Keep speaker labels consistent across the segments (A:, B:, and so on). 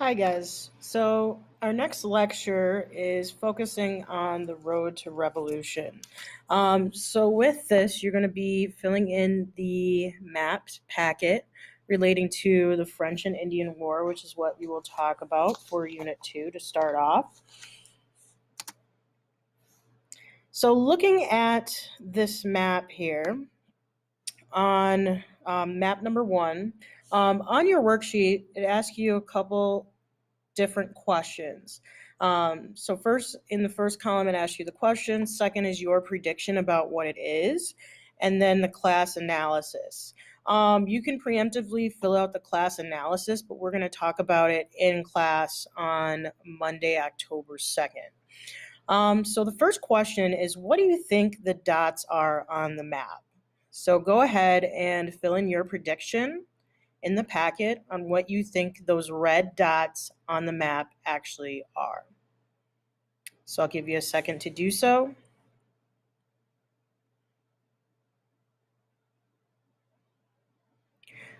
A: Hi guys. So our next lecture is focusing on the road to revolution. So with this, you're going to be filling in the mapped packet relating to the French and Indian War, which is what we will talk about for Unit 2 to start off. So looking at this map here on map number 1, on your worksheet, it asks you a couple different questions. So first, in the first column, it asks you the question. Second is your prediction about what it is. And then the class analysis. You can preemptively fill out the class analysis, but we're going to talk about it in class on Monday, October 2nd. So the first question is, what do you think the dots are on the map? So go ahead and fill in your prediction in the packet on what you think those red dots on the map actually are. So I'll give you a second to do so.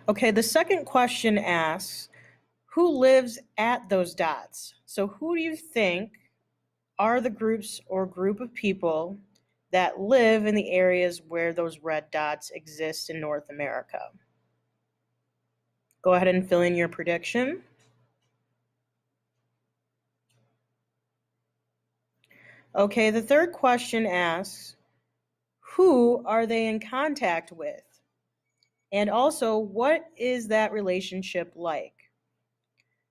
A: Okay, the second question asks, who lives at those dots? So who do you think are the groups or group of people that live in the areas where those red dots exist in North America? Go ahead and fill in your prediction. Okay, the third question asks, who are they in contact with? And also, what is that relationship like?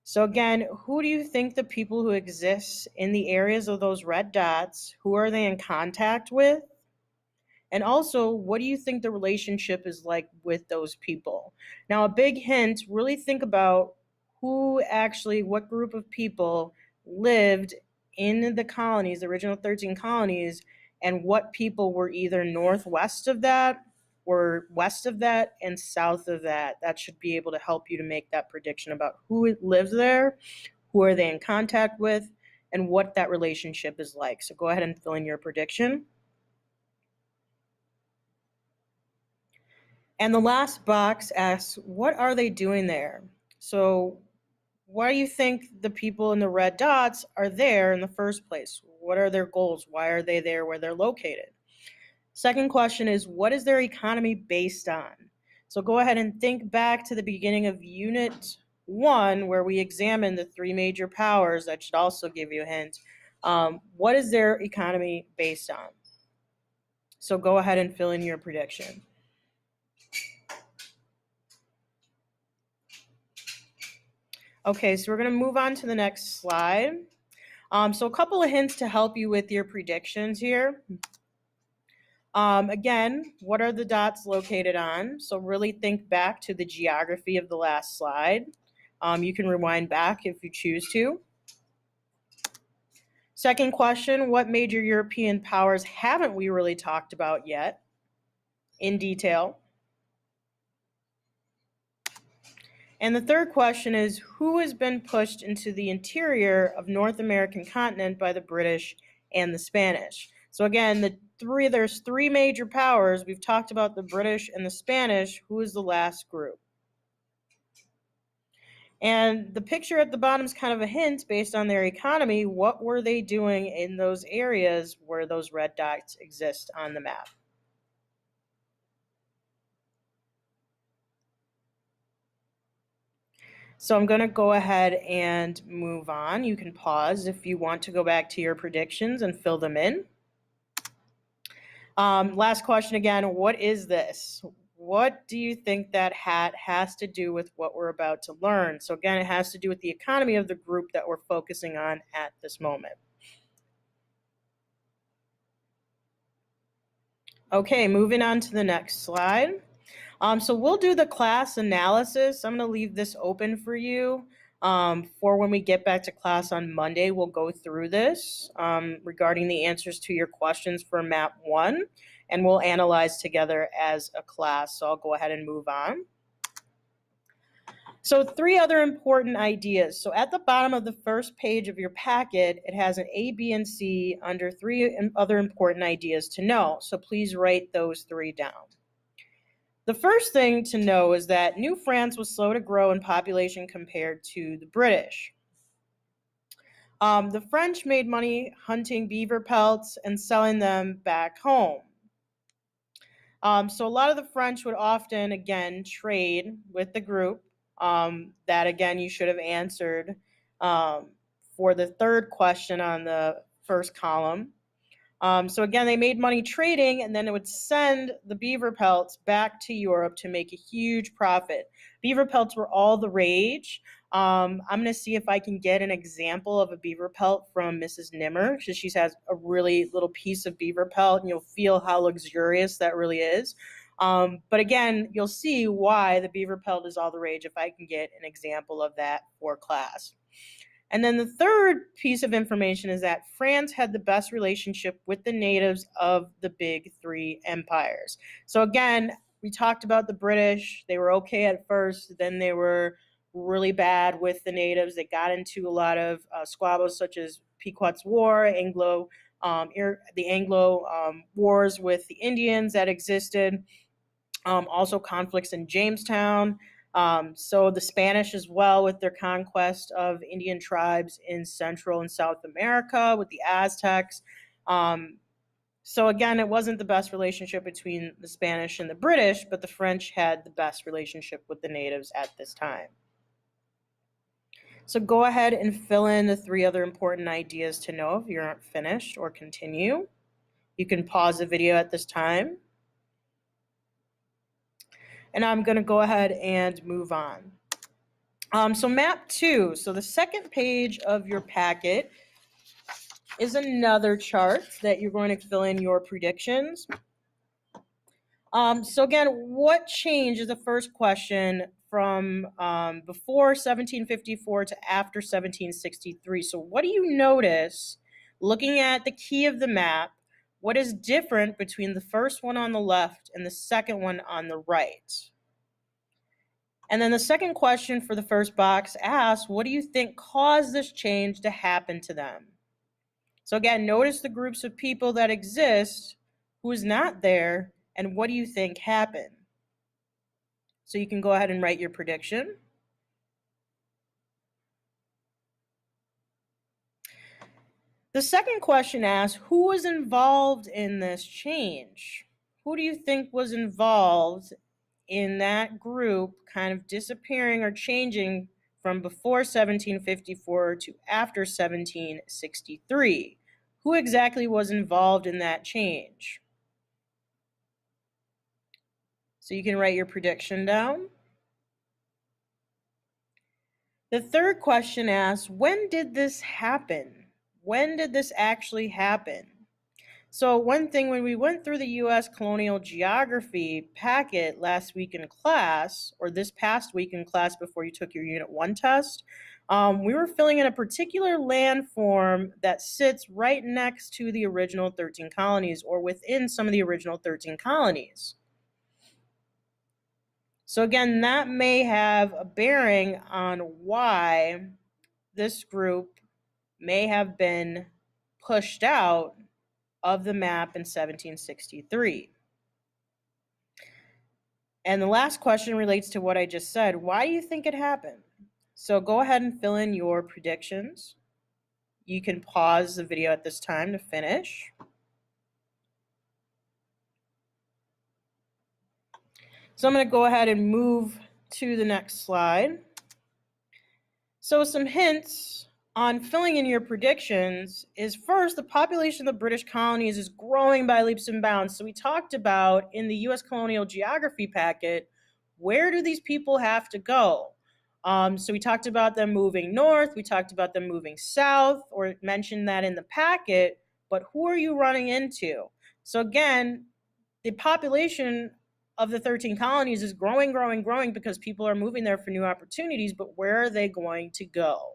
A: So again, who do you think the people who exist in the areas of those red dots, who are they in contact with? And also, what do you think the relationship is like with those people? Now, a big hint, really think about what group of people lived in the colonies, the original 13 colonies, and what people were either northwest of that or west of that and south of that. That should be able to help you to make that prediction about who lives there, who are they in contact with, and what that relationship is like. So go ahead and fill in your prediction. And the last box asks, what are they doing there? So why do you think the people in the red dots are there in the first place? What are their goals? Why are they there where they're located? Second question is, what is their economy based on? So go ahead and think back to the beginning of Unit 1, where we examined the three major powers. That should also give you a hint. What is their economy based on? So go ahead and fill in your prediction. Okay, so we're going to move on to the next slide. So a couple of hints to help you with your predictions here. Again, what are the dots located on? So really think back to the geography of the last slide. You can rewind back if you choose to. Second question, what major European powers haven't we really talked about yet in detail? And the third question is, who has been pushed into the interior of North American continent by the British and the Spanish? So again, there's three major powers. We've talked about the British and the Spanish. Who is the last group? And the picture at the bottom is kind of a hint based on their economy. What were they doing in those areas where those red dots exist on the map? So I'm going to go ahead and move on. You can pause if you want to go back to your predictions and fill them in. Last question again, what is this? What do you think that hat has to do with what we're about to learn? So again, it has to do with the economy of the group that we're focusing on at this moment. Okay, moving on to the next slide. So we'll do the class analysis. I'm going to leave this open for you. For when we get back to class on Monday, we'll go through this regarding the answers to your questions for map 1, and we'll analyze together as a class. So I'll go ahead and move on. So 3 other important ideas. So at the bottom of the first page of your packet, it has an A, B, and C under 3 other important ideas to know. So please write those 3 down. The first thing to know is that New France was slow to grow in population compared to the British. The French made money hunting beaver pelts and selling them back home. So a lot of the French would often, again, trade with the group. That, again, you should have answered for the third question on the first column. So again, they made money trading, and then it would send the beaver pelts back to Europe to make a huge profit. Beaver pelts were all the rage. I'm going to see if I can get an example of a beaver pelt from Mrs. Nimmer, because she has a really little piece of beaver pelt, and you'll feel how luxurious that really is. But again, you'll see why the beaver pelt is all the rage if I can get an example of that for class. And then the third piece of information is that France had the best relationship with the natives of the big three empires. So again, we talked about the British. They were okay at first, then they were really bad with the natives. They got into a lot of squabbles such as Pequot's War, the Anglo wars with the Indians that existed, also conflicts in Jamestown. So the Spanish as well with their conquest of Indian tribes in Central and South America with the Aztecs. So again, it wasn't the best relationship between the Spanish and the British, but the French had the best relationship with the natives at this time. So go ahead and fill in the three other important ideas to know if you aren't finished, or continue. You can pause the video at this time. And I'm going to go ahead and move on. So map 2, so the second page of your packet is another chart that you're going to fill in your predictions. So again, what changed is the first question from before 1754 to after 1763. So what do you notice looking at the key of the map? What is different between the first one on the left and the second one on the right? And then the second question for the first box asks, what do you think caused this change to happen to them? So again, notice the groups of people that exist, who is not there, and what do you think happened? So you can go ahead and write your prediction. The second question asks, who was involved in this change? Who do you think was involved in that group kind of disappearing or changing from before 1754 to after 1763? Who exactly was involved in that change? So you can write your prediction down. The third question asks, when did this happen? When did this actually happen? So one thing, when we went through the U.S. colonial geography packet last week in class, or this past week in class before you took your Unit 1 test, we were filling in a particular landform that sits right next to the original 13 colonies, or within some of the original 13 colonies. So again, that may have a bearing on why this group may have been pushed out of the map in 1763. And the last question relates to what I just said. Why do you think it happened? So go ahead and fill in your predictions. You can pause the video at this time to finish. So I'm going to go ahead and move to the next slide. So some hints on filling in your predictions is, first, the population of the British colonies is growing by leaps and bounds. So we talked about in the U.S. colonial geography packet, where do these people have to go? So we talked about them moving north, we talked about them moving south, or mentioned that in the packet, but who are you running into? So again, the population of the 13 colonies is growing because people are moving there for new opportunities, but where are they going to go?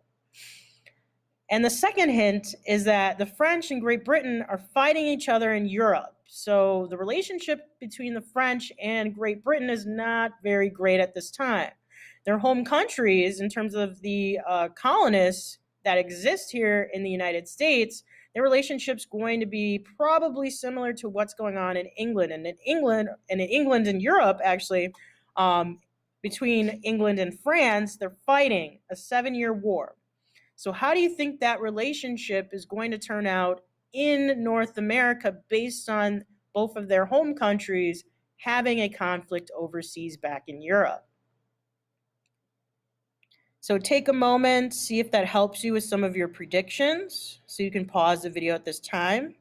A: And the second hint is that the French and Great Britain are fighting each other in Europe. So the relationship between the French and Great Britain is not very great at this time. Their home countries, in terms of the colonists that exist here in the United States, their relationship's going to be probably similar to what's going on in England. And in England and Europe, actually, between England and France, they're fighting a 7-year war. So how do you think that relationship is going to turn out in North America based on both of their home countries having a conflict overseas back in Europe? So take a moment, see if that helps you with some of your predictions. So you can pause the video at this time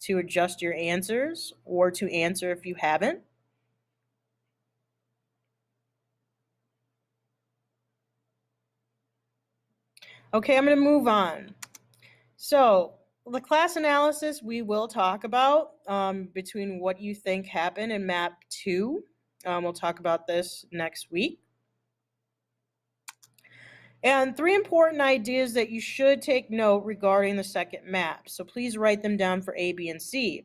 A: to adjust your answers or to answer if you haven't. Okay, I'm going to move on. So the class analysis we will talk about between what you think happened in map 2. We'll talk about this next week. And 3 important ideas that you should take note regarding the second map. So please write them down for A, B, and C.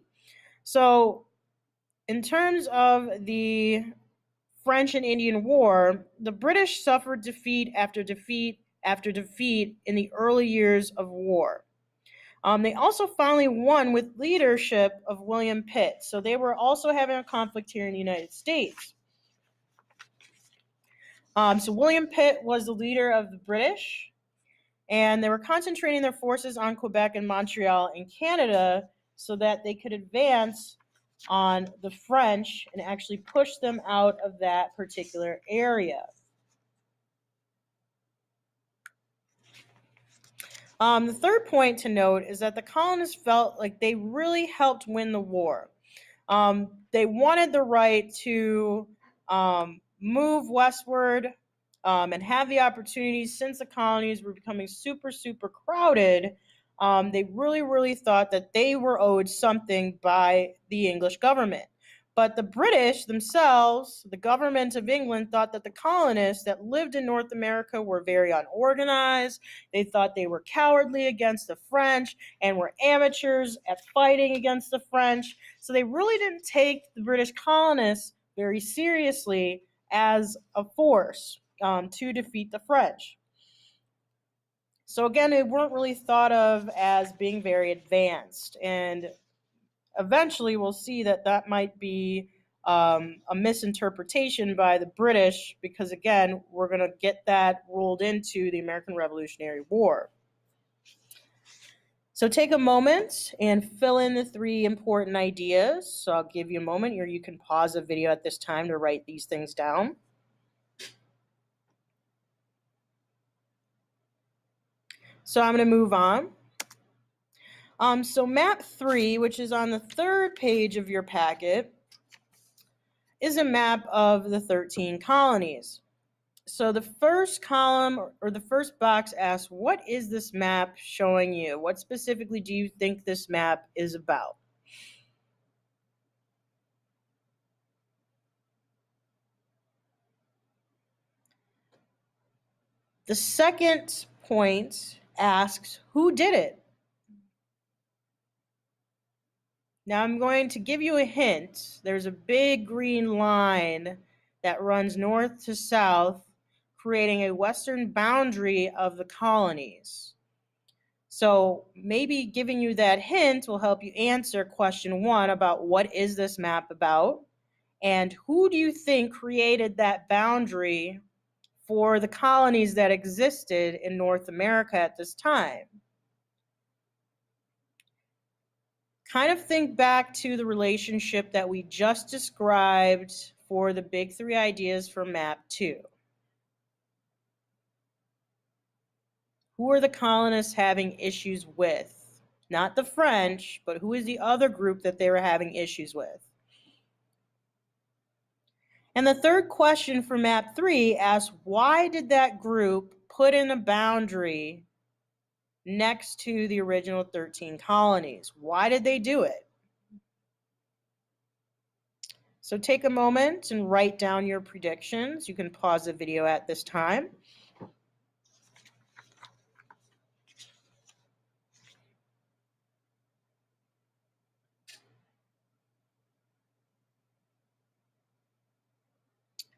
A: So in terms of the French and Indian War, the British suffered defeat after defeat after defeat in the early years of war. They also finally won with leadership of William Pitt. So they were also having a conflict here in the United States. So William Pitt was the leader of the British, and they were concentrating their forces on Quebec and Montreal in Canada so that they could advance on the French and actually push them out of that particular area. The third point to note is that the colonists felt like they really helped win the war. They wanted the right to move westward and have the opportunities. Since the colonies were becoming super, super crowded, they really thought that they were owed something by the English government. But the British themselves, the government of England, thought that the colonists that lived in North America were very unorganized. They thought they were cowardly against the French and were amateurs at fighting against the French. So they really didn't take the British colonists very seriously as a force to defeat the French. So again, they weren't really thought of as being very advanced. And eventually we'll see that that might be a misinterpretation by the British, because again, we're going to get that rolled into the American Revolutionary War. So take a moment and fill in the 3 important ideas. So I'll give you a moment, or you can pause the video at this time to write these things down. So I'm going to move on. So map 3, which is on the 3rd page of your packet, is a map of the 13 colonies. So the first column or the first box asks, what is this map showing you? What specifically do you think this map is about? The second point asks, who did it? Now I'm going to give you a hint. There's a big green line that runs north to south, creating a western boundary of the colonies. So maybe giving you that hint will help you answer question 1 about what is this map about, and who do you think created that boundary for the colonies that existed in North America at this time? Kind of think back to the relationship that we just described for the big 3 ideas for map 2. Who are the colonists having issues with? Not the French, but who is the other group that they were having issues with? And the third question for map 3 asks, why did that group put in a boundary next to the original 13 colonies? Why did they do it? So take a moment and write down your predictions. You can pause the video at this time.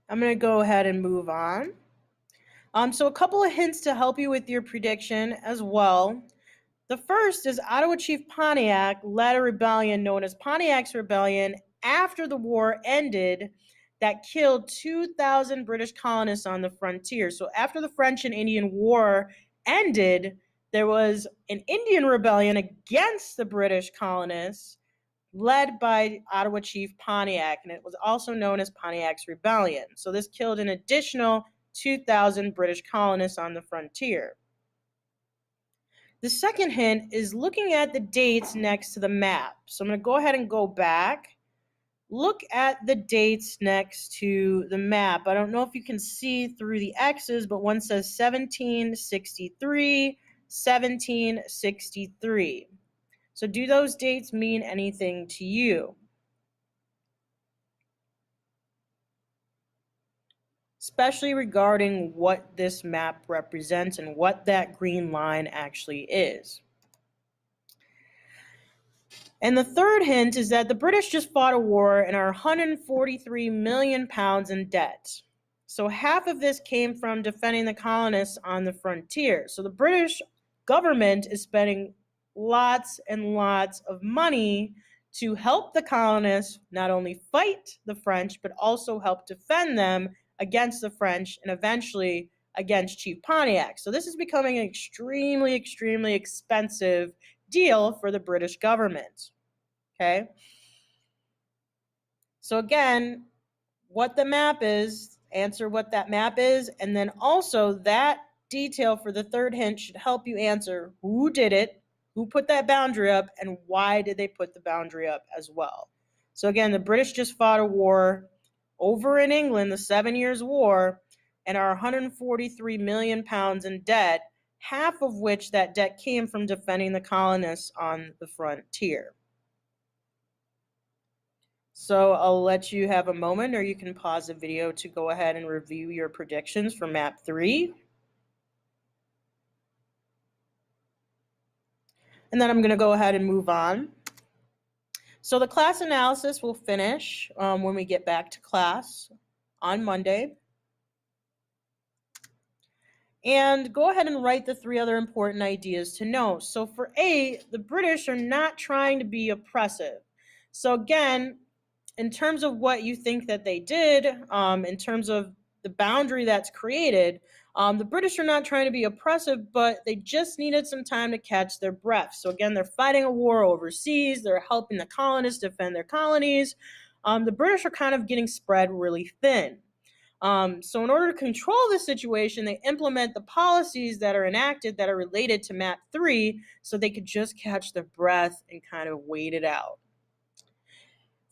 A: I'm going to go ahead and move on. So a couple of hints to help you with your prediction as well. The first is Ottawa Chief Pontiac led a rebellion known as Pontiac's Rebellion after the war ended that killed 2,000 British colonists on the frontier. So after the French and Indian War ended, there was an Indian rebellion against the British colonists led by Ottawa Chief Pontiac, and it was also known as Pontiac's Rebellion. So this killed an additional 2,000 British colonists on the frontier. The second hint is looking at the dates next to the map. So I'm going to go ahead and go back. Look at the dates next to the map. I don't know if you can see through the X's, but one says 1763, 1763. So do those dates mean anything to you? Especially regarding what this map represents and what that green line actually is. And the third hint is that the British just fought a war and are 143 million pounds in debt. So half of this came from defending the colonists on the frontier. So the British government is spending lots and lots of money to help the colonists not only fight the French, but also help defend them against the French and eventually against Chief Pontiac. So this is becoming an extremely, extremely expensive deal for the British government. Okay. So again, what the map is, answer what that map is, and then also that detail for the third hint should help you answer who did it, who put that boundary up, and why did they put the boundary up as well. So again, the British just fought a war over in England, the 7 Years' War, and are 143 million pounds in debt, half of which that debt came from defending the colonists on the frontier. So I'll let you have a moment, or you can pause the video to go ahead and review your predictions for map 3. And then I'm going to go ahead and move on. So the class analysis will finish when we get back to class on Monday. And go ahead and write the 3 other important ideas to know. So for A, the British are not trying to be oppressive. So again, in terms of what you think that they did, in terms of the boundary that's created, the British are not trying to be oppressive, but they just needed some time to catch their breath. So again, they're fighting a war overseas. They're helping the colonists defend their colonies. The British are kind of getting spread really thin. So in order to control this situation, they implement the policies that are enacted that are related to map 3 so they could just catch their breath and kind of wait it out.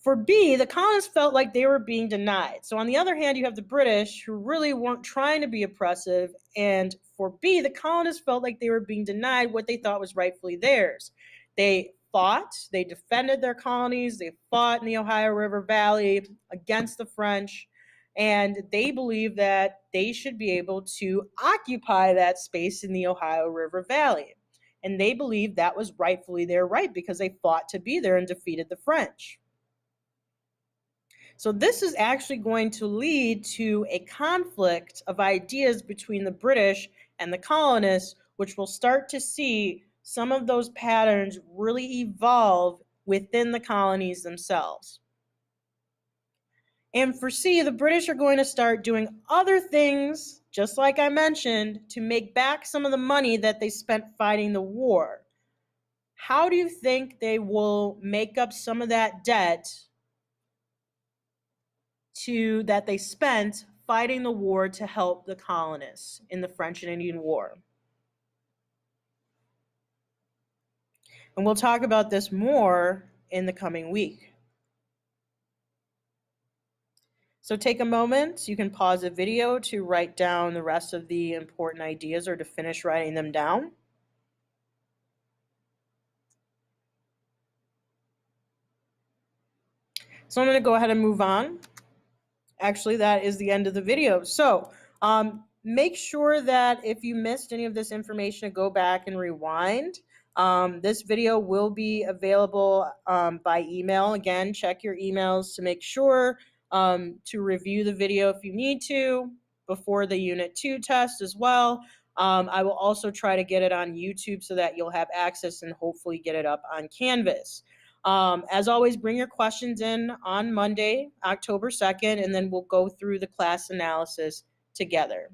A: For B, the colonists felt like they were being denied. So on the other hand, you have the British who really weren't trying to be oppressive. And for B, the colonists felt like they were being denied what they thought was rightfully theirs. They fought, they defended their colonies, they fought in the Ohio River Valley against the French, and they believed that they should be able to occupy that space in the Ohio River Valley. And they believed that was rightfully their right because they fought to be there and defeated the French. So this is actually going to lead to a conflict of ideas between the British and the colonists, which we'll start to see some of those patterns really evolve within the colonies themselves. And for C, the British are going to start doing other things, just like I mentioned, to make back some of the money that they spent fighting the war. How do you think they will make up some of that debt that they spent fighting the war to help the colonists in the French and Indian War? And we'll talk about this more in the coming week. So take a moment. You can pause the video to write down the rest of the important ideas or to finish writing them down. So I'm going to go ahead and move on. Actually, that is the end of the video. So make sure that if you missed any of this information, go back and rewind. This video will be available by email. Again, check your emails to make sure to review the video if you need to before the Unit 2 test as well. I will also try to get it on YouTube so that you'll have access and hopefully get it up on Canvas. As always, bring your questions in on Monday, October 2nd, and then we'll go through the class analysis together.